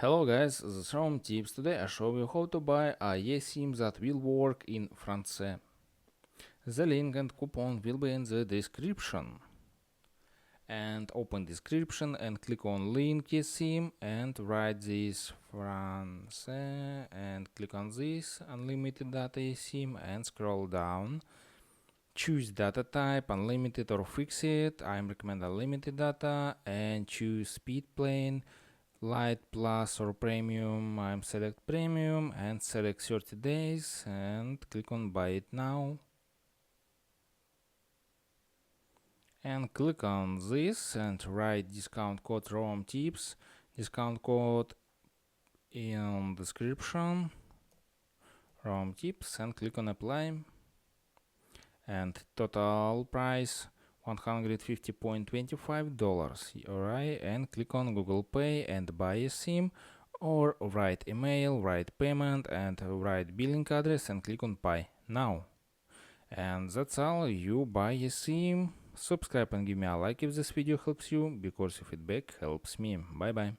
Hello guys, this is Rome Tips. Today I show you how to buy a eSim that will work in France. The link and coupon will be in the description. And open description and click on link eSim and write this France and click on this unlimited data eSim and scroll down. Choose data type, unlimited or fixed. I recommend unlimited data and choose speed plane. Light, plus or premium. I'm select premium and select 30 days and click on buy it now and click on this and write discount code ROM tips, discount code in description, ROM tips, and click on apply and total price $150.25. Alright, and click on Google Pay and buy a SIM, or write email, write payment and write billing address and click on buy now. And that's all. You buy a SIM. Subscribe and give me a like if this video helps you, because your feedback helps me. Bye bye.